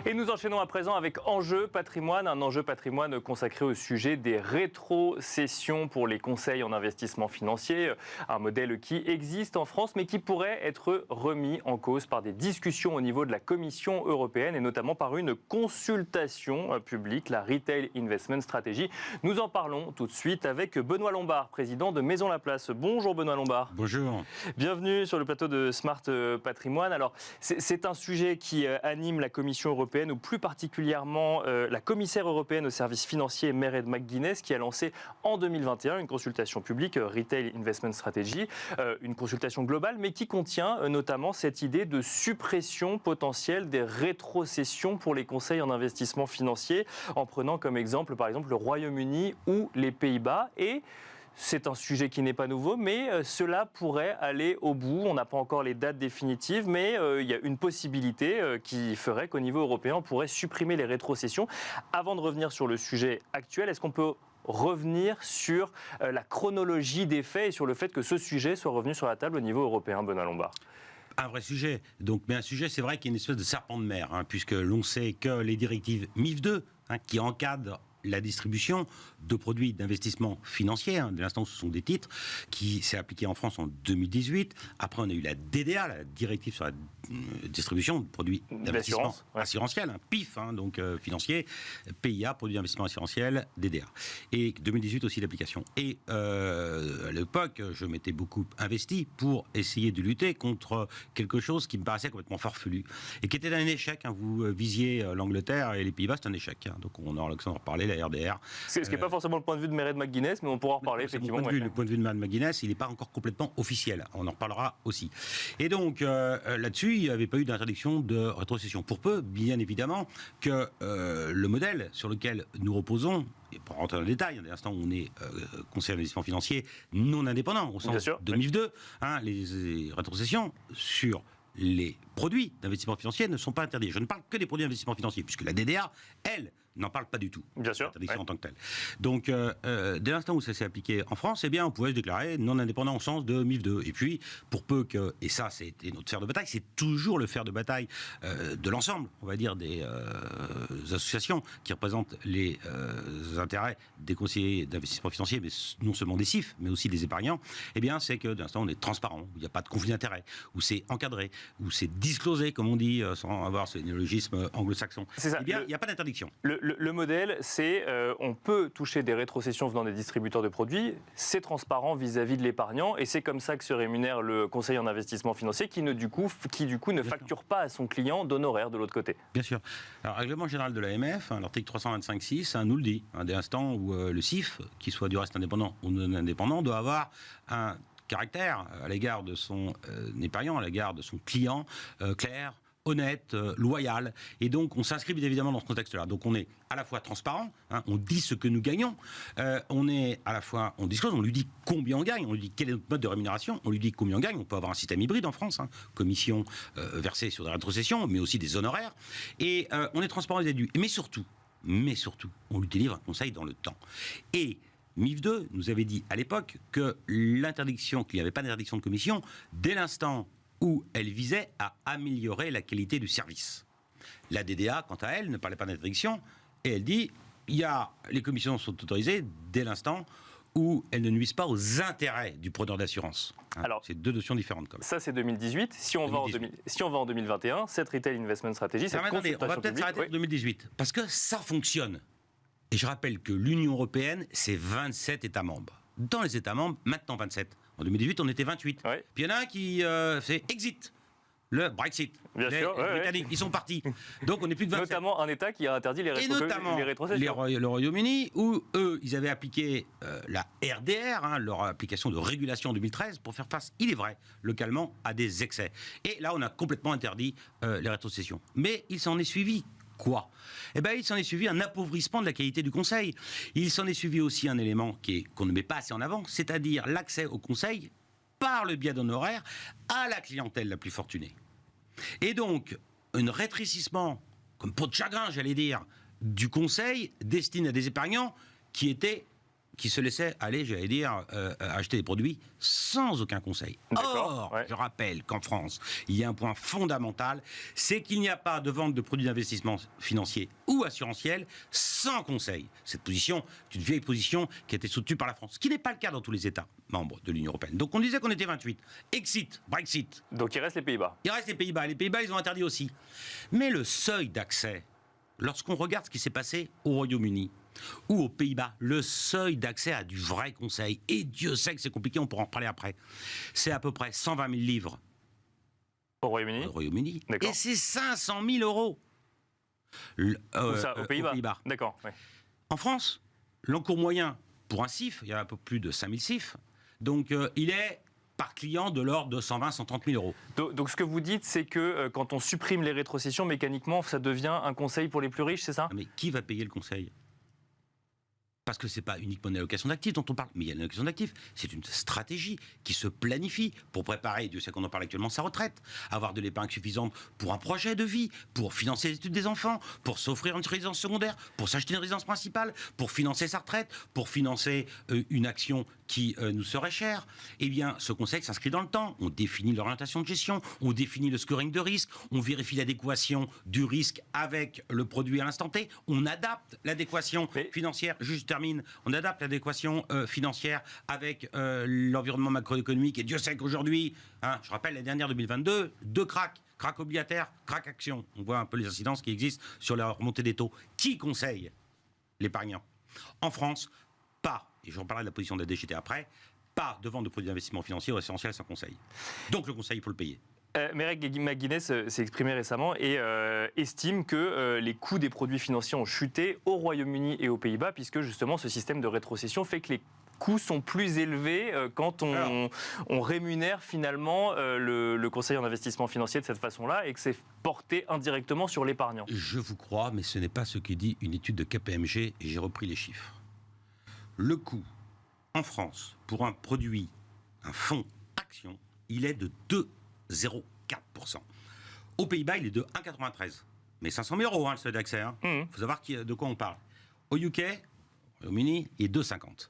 Et nous enchaînons à présent avec Enjeu Patrimoine, un enjeu patrimoine consacré au sujet des rétrocessions pour les conseils en investissement financier, un modèle qui existe en France mais qui pourrait être remis en cause par des discussions au niveau de la Commission européenne et notamment par une consultation publique, la Retail Investment Strategy. Nous en parlons tout de suite avec Benoît Lombard, président de Maison Laplace. Bonjour Benoît Lombard. Bonjour. Bienvenue sur le plateau de Smart Patrimoine. Alors, c'est un sujet qui anime la Commission européenne, ou plus particulièrement la commissaire européenne aux services financiers, Mairead McGuinness, qui a lancé en 2021 une consultation publique, Retail Investment Strategy, une consultation globale, mais qui contient notamment cette idée de suppression potentielle des rétrocessions pour les conseils en investissement financier, en prenant comme exemple, par exemple, le Royaume-Uni ou les Pays-Bas. Et c'est un sujet qui n'est pas nouveau, mais cela pourrait aller au bout. On n'a pas encore les dates définitives, mais il y a une possibilité qui ferait qu'au niveau européen, on pourrait supprimer les rétrocessions. Avant de revenir sur le sujet actuel, est-ce qu'on peut revenir sur la chronologie des faits et sur le fait que ce sujet soit revenu sur la table au niveau européen, Benoît Lombard? Un vrai sujet. Mais un sujet, c'est vrai, qui est une espèce de serpent de mer, puisque l'on sait que les directives MIF 2, qui encadrent la distribution de produits d'investissement financier, dès l'instant où ce sont des titres, qui s'est appliquée en France en 2018. Après, on a eu la DDA, la directive sur la distribution de produits d'investissement assurantiel, PIF, donc financier, PIA, produits d'investissement assurantiel, DDA. Et 2018 aussi l'application. Et à l'époque, je m'étais beaucoup investi pour essayer de lutter contre quelque chose qui me paraissait complètement farfelu et qui était un échec. Vous visiez l'Angleterre et les Pays-Bas, c'est un échec. Donc on aura l'occasion d'en reparler. La RDR. Ce qui n'est pas forcément le point de vue de Mairead McGuinness, mais on pourra en reparler effectivement. Le point de vue de Mairead McGuinness, il n'est pas encore complètement officiel. On en reparlera aussi. Et donc, là-dessus, il n'y avait pas eu d'interdiction de rétrocession. Pour peu, bien évidemment, que le modèle sur lequel nous reposons, et pour rentrer dans le détail, dès l'instant où on est conseiller d'investissement financier non indépendant, au sens de MIF 2, les rétrocessions sur les produits d'investissement financier ne sont pas interdits. Je ne parle que des produits d'investissement financier, puisque la DDA, elle, n'en parle pas du tout. Bien sûr. L'interdiction en tant que telle. Donc, dès l'instant où ça s'est appliqué en France, on pouvait se déclarer non indépendant au sens de MIF 2. Et puis, pour peu que, et ça, c'était notre fer de bataille, c'est toujours le fer de bataille de l'ensemble, on va dire, des associations qui représentent les intérêts des conseillers d'investissement financier, mais non seulement des CIF, mais aussi des épargnants, c'est que, dès l'instant, on est transparent, où il n'y a pas de conflit d'intérêts, où c'est encadré, où c'est disclosé, comme on dit, sans avoir ce néologisme anglo-saxon. Il n'y a pas d'interdiction. Le modèle, c'est on peut toucher des rétrocessions venant des distributeurs de produits, c'est transparent vis-à-vis de l'épargnant, et c'est comme ça que se rémunère le conseiller en investissement financier qui du coup ne facture pas à son client d'honoraires de l'autre côté. Bien sûr. Alors, règlement général de l'AMF, l'article 325.6, nous le dit, dès l'instant où le CIF, qu'il soit du reste indépendant ou non indépendant, doit avoir un caractère à l'égard de son épargnant, à l'égard de son client, clair, honnête, loyal. Et donc, on s'inscrit bien évidemment dans ce contexte-là. Donc, on est à la fois transparent, on dit ce que nous gagnons, on est à la fois, on disclose, on lui dit combien on gagne, on lui dit quel est notre mode de rémunération, on lui dit combien on gagne. On peut avoir un système hybride en France, commission versée sur des rétrocessions, mais aussi des honoraires. Et on est transparent vis-à-vis. Mais surtout, on lui délivre un conseil dans le temps. Et MIF 2 nous avait dit à l'époque que l'interdiction, qu'il n'y avait pas d'interdiction de commission, dès l'instant où elle visait à améliorer la qualité du service. La DDA, quant à elle, ne parlait pas d'interdiction, et elle dit les commissions sont autorisées dès l'instant où elles ne nuisent pas aux intérêts du preneur d'assurance. Alors, c'est deux notions différentes. Quand même. Ça, c'est 2018. Si on va en 2021, cette Retail Investment Strategy, cette consultation publique... On va peut-être s'arrêter en 2018, parce que ça fonctionne. Et je rappelle que l'Union européenne, c'est 27 États membres. Dans les États membres, maintenant 27. En 2018, on était 28. Ouais. Puis il y en a un qui fait exit. Le Brexit. Bien sûr, les Britanniques, ils sont partis. Donc on n'est plus que 27. Notamment un État qui a interdit les rétrocessions. Le Royaume-Uni, où eux, ils avaient appliqué la RDR, leur application de régulation en 2013, pour faire face, il est vrai, localement, à des excès. Et là, on a complètement interdit les rétrocessions. Mais il s'en est suivi quoi ? Il s'en est suivi un appauvrissement de la qualité du conseil. Il s'en est suivi aussi un élément qu'on ne met pas assez en avant, c'est-à-dire l'accès au conseil par le biais d'honoraires à la clientèle la plus fortunée. Et donc, un rétrécissement, comme peau de chagrin, j'allais dire, du conseil destiné à des épargnants qui étaient qui se laissaient aller, j'allais dire, acheter des produits sans aucun conseil. Or, je rappelle qu'en France, il y a un point fondamental, c'est qu'il n'y a pas de vente de produits d'investissement financier ou assurantiel sans conseil. Cette position est une vieille position qui a été soutenue par la France, ce qui n'est pas le cas dans tous les États membres de l'Union européenne. Donc on disait qu'on était 28. Exit, Brexit. Donc il reste les Pays-Bas. Il reste les Pays-Bas. Les Pays-Bas, ils ont interdit aussi. Mais le seuil d'accès, lorsqu'on regarde ce qui s'est passé au Royaume-Uni, ou aux Pays-Bas, le seuil d'accès à du vrai conseil, et Dieu sait que c'est compliqué, on pourra en parler après, c'est à peu près 120 000 livres au Royaume-Uni. Au Royaume-Uni. Et c'est 500 000 euros. Aux Pays-Bas. D'accord. Ouais. En France, l'encours moyen pour un CIF, il y a un peu plus de 5 000 CIF, donc il est par client de l'ordre de 120 130 000 euros. Donc ce que vous dites, c'est que quand on supprime les rétrocessions, mécaniquement, ça devient un conseil pour les plus riches, c'est ça ? Mais qui va payer le conseil ? Parce que ce n'est pas uniquement une allocation d'actifs dont on parle, mais il y a une allocation d'actifs. C'est une stratégie qui se planifie pour préparer, Dieu sait qu'on en parle actuellement, sa retraite, avoir de l'épargne suffisante pour un projet de vie, pour financer les études des enfants, pour s'offrir une résidence secondaire, pour s'acheter une résidence principale, pour financer sa retraite, pour financer une action qui nous serait chère. Eh bien, ce conseil s'inscrit dans le temps. On définit l'orientation de gestion, on définit le scoring de risque, on vérifie l'adéquation du risque avec le produit à l'instant T, on adapte l'adéquation financière, on adapte l'adéquation financière avec l'environnement macroéconomique. Et Dieu sait qu'aujourd'hui, je rappelle, l'année dernière, 2022, 2 cracks. Crack obligataire, crack action. On voit un peu les incidences qui existent sur la remontée des taux. Qui conseille l'épargnant ? En France, pas, et je reparlerai de la position de la DGT après, pas de vente de produits d'investissement financier ou essentiel sans conseil. Donc le conseil, il faut le payer. Mairead McGuinness s'est exprimé récemment et estime que les coûts des produits financiers ont chuté au Royaume-Uni et aux Pays-Bas, puisque justement ce système de rétrocession fait que les coûts sont plus élevés quand on rémunère finalement le conseiller en investissement financier de cette façon-là, et que c'est porté indirectement sur l'épargnant. Je vous crois, mais ce n'est pas ce que dit une étude de KPMG, et j'ai repris les chiffres. Le coût en France pour un produit, un fonds action, il est de 2,04%. Aux Pays-Bas, il est de 1,93%. Mais 500 000 euros, le seuil d'accès. Il faut savoir de quoi on parle. Au UK, au Royaume-Uni, il est 2,50%.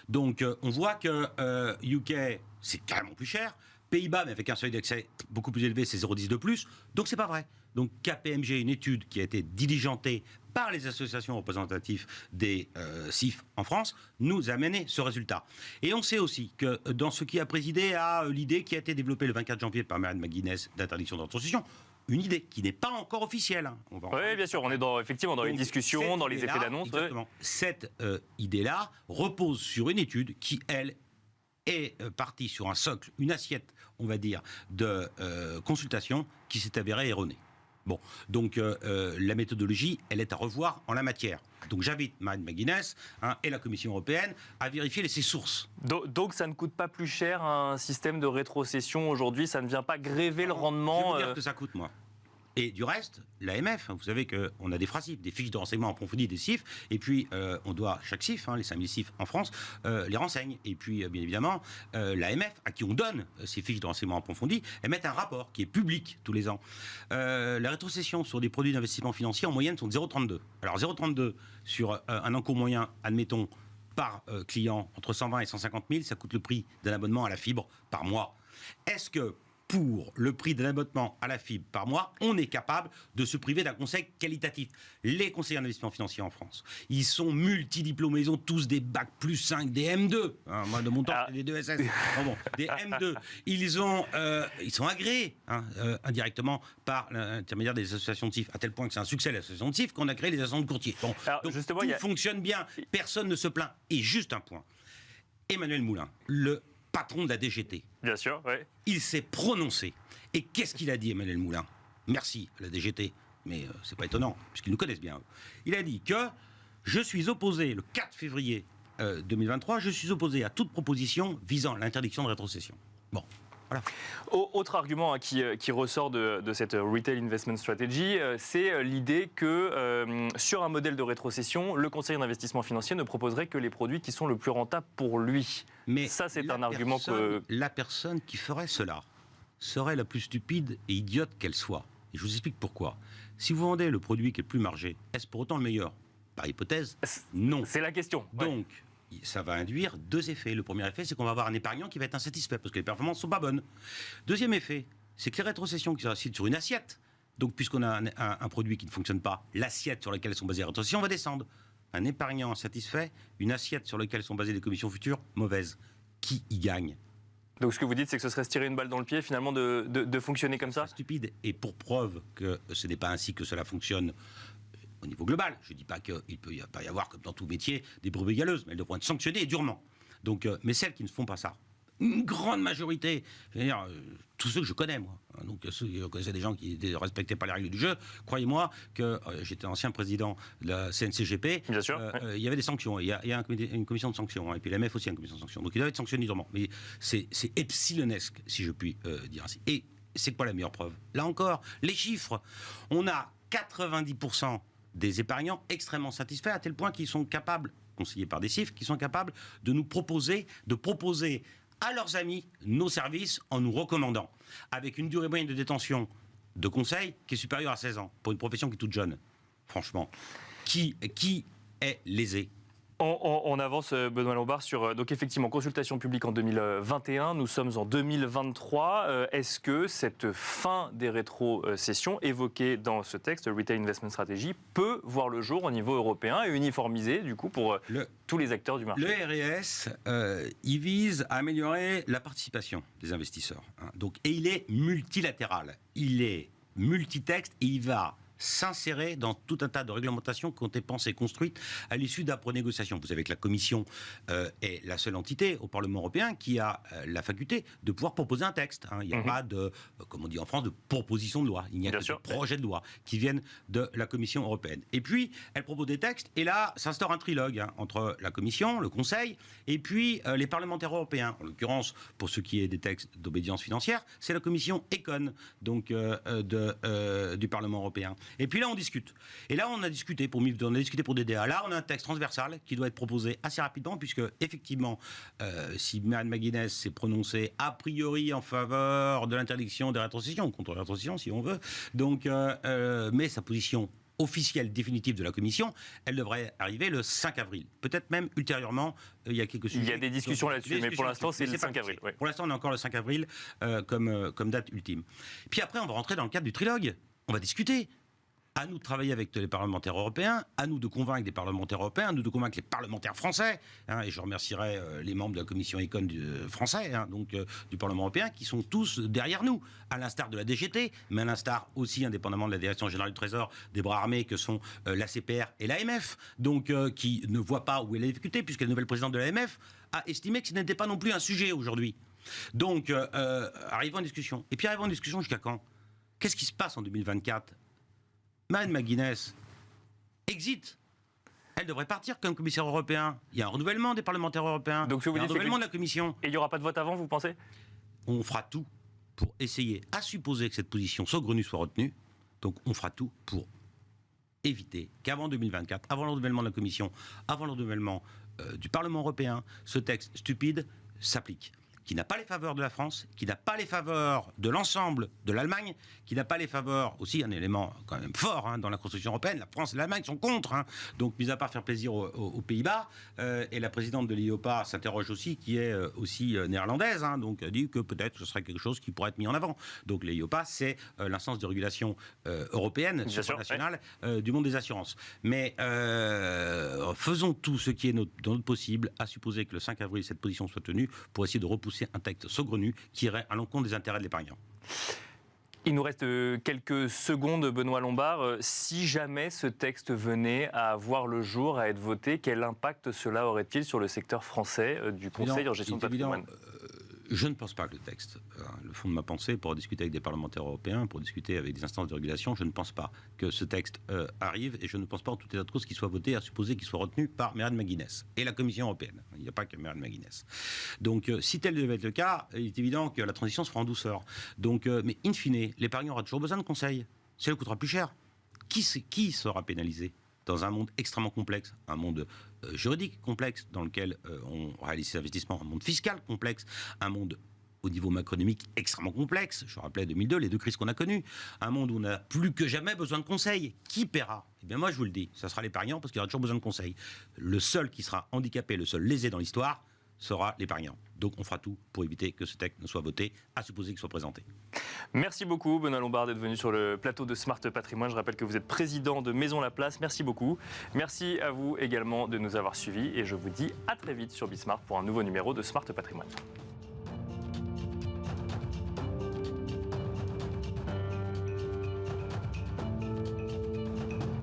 Donc, on voit que UK, c'est carrément plus cher. Pays-Bas, mais avec un seuil d'accès beaucoup plus élevé, c'est 0,10 de plus. Donc, c'est pas vrai. Donc, KPMG, une étude qui a été diligentée par les associations représentatives des CIF en France, nous a amené ce résultat. Et on sait aussi que dans ce qui a présidé à l'idée qui a été développée le 24 janvier par Mairead McGuinness d'interdiction de rétrocession, une idée qui n'est pas encore officielle. Oui, bien sûr, on est effectivement dans les discussions, dans les effets d'annonce. Exactement. Cette idée-là repose sur une étude qui, elle, est partie sur un socle, une assiette, on va dire, de consultation qui s'est avérée erronée. Bon, donc la méthodologie, elle est à revoir en la matière. Donc j'invite Mairead McGuinness et la Commission européenne à vérifier ses sources. Donc ça ne coûte pas plus cher un système de rétrocession aujourd'hui, ça ne vient pas gréver le rendement. Je vais vous dire que ça coûte, moi. Et du reste, l'AMF, vous savez qu'on a des FRACIF, des fiches de renseignement approfondies des CIF, et puis on doit, chaque CIF, les 5000 CIF en France, les renseigne. Et puis, bien évidemment, l'AMF, à qui on donne ces fiches de renseignement approfondies, émettent un rapport qui est public tous les ans. La rétrocession sur des produits d'investissement financier, en moyenne, sont de 0,32. Alors 0,32 sur un encours moyen, admettons, par client, entre 120 et 150 000, ça coûte le prix d'un abonnement à la fibre par mois. Est-ce que pour le prix d'un abonnement à la fibre par mois, on est capable de se priver d'un conseil qualitatif? Les conseillers en investissement financier en France, ils sont multidiplômés, ils ont tous des bacs plus 5, des M2. Moi, de mon temps, c'était des 2 SS. Bon, des M2. Ils sont agréés indirectement par l'intermédiaire des associations de CIF, à tel point que c'est un succès l'association de CIF qu'on a créé les associations de courtiers. Bon, donc justement, tout fonctionne bien, personne ne se plaint. Et juste un point, Emmanuel Moulin, le patron de la DGT. Bien sûr, oui. Il s'est prononcé. Et qu'est-ce qu'il a dit, Emmanuel Moulin? Merci à la DGT, mais c'est pas étonnant, puisqu'ils nous connaissent bien. Il a dit que je suis opposé, le 4 février 2023, je suis opposé à toute proposition visant l'interdiction de rétrocession. Bon. Voilà. Autre argument qui ressort de cette Retail Investment Strategy, c'est l'idée que sur un modèle de rétrocession, le conseiller d'investissement financier ne proposerait que les produits qui sont le plus rentables pour lui. Mais ça, c'est un argument que... La personne qui ferait cela serait la plus stupide et idiote qu'elle soit. Et je vous explique pourquoi. Si vous vendez le produit qui est le plus margé, est-ce pour autant le meilleur? Par hypothèse, non. C'est la question. Donc, ça va induire deux effets. Le premier effet, c'est qu'on va avoir un épargnant qui va être insatisfait parce que les performances ne sont pas bonnes. Deuxième effet, c'est que les rétrocessions qui sont sur une assiette, donc puisqu'on a un produit qui ne fonctionne pas, l'assiette sur laquelle sont basées les rétrocessions va descendre. Un épargnant insatisfait, une assiette sur laquelle sont basées les commissions futures, mauvaise. Qui y gagne? Donc ce que vous dites, c'est que ce serait se tirer une balle dans le pied finalement de fonctionner comme ça? C'est stupide. Et pour preuve que ce n'est pas ainsi que cela fonctionne au niveau global, je ne dis pas qu'il peut pas y avoir, comme dans tout métier, des brebis galeuses, mais elles devront être sanctionnées et durement. Donc, mais celles qui ne font pas ça, une grande majorité, je veux dire, tous ceux que je connais, moi, donc ceux qui connaissaient des gens qui ne respectaient pas les règles du jeu, croyez-moi que j'étais ancien président de la CNCGP, bien sûr, il y avait des sanctions, il y a une commission de sanctions, et puis l'AMF aussi a une commission de sanctions, donc ils doivent être sanctionnés durement, mais c'est epsilonesque, si je puis dire ainsi. Et c'est quoi la meilleure preuve? Là encore, les chiffres, on a 90% des épargnants extrêmement satisfaits, à tel point qu'ils sont capables, conseillés par des chiffres, qui sont capables de nous proposer à leurs amis nos services en nous recommandant, avec une durée moyenne de détention de conseil qui est supérieure à 16 ans, pour une profession qui est toute jeune. Franchement, qui est lésé? On avance, Benoît Lombard, sur donc effectivement consultation publique en 2021. Nous sommes en 2023. Est-ce que cette fin des rétrocessions évoquée dans ce texte, Retail Investment Strategy, peut voir le jour au niveau européen et uniformisé du coup pour tous les acteurs du marché? Le RES, il vise à améliorer la participation des investisseurs. Donc, et il est multilatéral, il est multitexte et il va s'insérer dans tout un tas de réglementations qui ont été pensées et construites à l'issue d'âpres négociations. Vous savez que la Commission est la seule entité au Parlement européen qui a la faculté de pouvoir proposer un texte. Il n'y a pas de, comme on dit en France, de proposition de loi. Il n'y a que des projets de loi qui viennent de la Commission européenne. Et puis, elle propose des textes, et là, s'instaure un trilogue entre la Commission, le Conseil, et puis les parlementaires européens. En l'occurrence, pour ce qui est des textes d'obédience financière, c'est la Commission Econ, donc du Parlement européen. Et puis là, on discute. Et là, on a discuté pour DDA. Là, on a un texte transversal qui doit être proposé assez rapidement, puisque, effectivement, si Marianne McGuinness s'est prononcée a priori en faveur de l'interdiction des rétrocessions, contre les rétrocessions, si on veut, donc, mais sa position officielle, définitive de la Commission, elle devrait arriver le 5 avril. Peut-être même ultérieurement, il y a quelques sujets. Il y a des discussions là-dessus, mais pour l'instant, c'est le 5 avril. Oui. Pour l'instant, on a encore le 5 avril comme date ultime. Puis après, on va rentrer dans le cadre du trilogue. On va discuter. À nous de travailler avec les parlementaires européens, à nous de convaincre les parlementaires européens, à nous de convaincre les parlementaires français, et je remercierai les membres de la commission Econ français, du Parlement européen, qui sont tous derrière nous, à l'instar de la DGT, mais à l'instar aussi, indépendamment de la Direction générale du Trésor, des bras armés que sont l'ACPR et l'AMF, donc qui ne voient pas où est la difficulté, puisque la nouvelle présidente de l'AMF a estimé que ce n'était pas non plus un sujet aujourd'hui. Donc, arrivons en discussion. Et puis arrivons en discussion jusqu'à quand? Qu'est-ce qui se passe en 2024? Marianne McGuinness exit. Elle devrait partir comme commissaire européen. Il y a un renouvellement des parlementaires européens. Donc, il y a un renouvellement de la Commission. Et il n'y aura pas de vote avant, vous pensez? On fera tout pour essayer, à supposer que cette position saugrenue soit retenue, donc on fera tout pour éviter qu'avant 2024, avant le renouvellement de la Commission, avant le renouvellement du Parlement européen, ce texte stupide s'applique. Qui n'a pas les faveurs de la France, qui n'a pas les faveurs de l'ensemble de l'Allemagne, qui n'a pas les faveurs, aussi un élément quand même fort dans la construction européenne, la France et l'Allemagne sont contre. Donc, mis à part faire plaisir aux Pays-Bas, et la présidente de l'IOPA s'interroge aussi, qui est aussi néerlandaise, donc elle dit que peut-être ce serait quelque chose qui pourrait être mis en avant. Donc, l'IOPA, c'est l'instance de régulation européenne, supranationale, du monde des assurances. Mais faisons tout ce qui est dans notre possible, à supposer que le 5 avril, cette position soit tenue, pour essayer de repousser un texte saugrenu qui irait à l'encontre des intérêts de l'épargnant. Il nous reste quelques secondes, Benoît Lombard. Si jamais ce texte venait à voir le jour, à être voté, quel impact cela aurait-il sur le secteur français du Conseil en gestion de patrimoine? Je ne pense pas que le texte, le fond de ma pensée, pour discuter avec des parlementaires européens, pour discuter avec des instances de régulation, je ne pense pas que ce texte arrive, et je ne pense pas en tout état de cause qu'il soit voté, à supposer qu'il soit retenu par Marianne McGuinness et la Commission européenne. Il n'y a pas que Marianne McGuinness. Donc, si tel devait être le cas, il est évident que la transition se fera en douceur. Donc, mais in fine, l'épargnant aura toujours besoin de conseils. Ça lui coûtera plus cher. Qui sera pénalisé dans un monde extrêmement complexe, un monde juridique complexe dans lequel on réalise ses investissements, un monde fiscal complexe, un monde au niveau macroéconomique extrêmement complexe. Je rappelais 2002, les deux crises qu'on a connues. Un monde où on a plus que jamais besoin de conseils. Qui paiera? Eh bien moi je vous le dis, ça sera l'épargnant parce qu'il y aura toujours besoin de conseils. Le seul qui sera handicapé, le seul lésé dans l'histoire, sera l'épargnant. Donc on fera tout pour éviter que ce texte ne soit voté, à supposer qu'il soit présenté. Merci beaucoup Benoît Lombard d'être venu sur le plateau de Smart Patrimoine. Je rappelle que vous êtes président de Maison Laplace. Merci beaucoup. Merci à vous également de nous avoir suivis et je vous dis à très vite sur Bismart pour un nouveau numéro de Smart Patrimoine.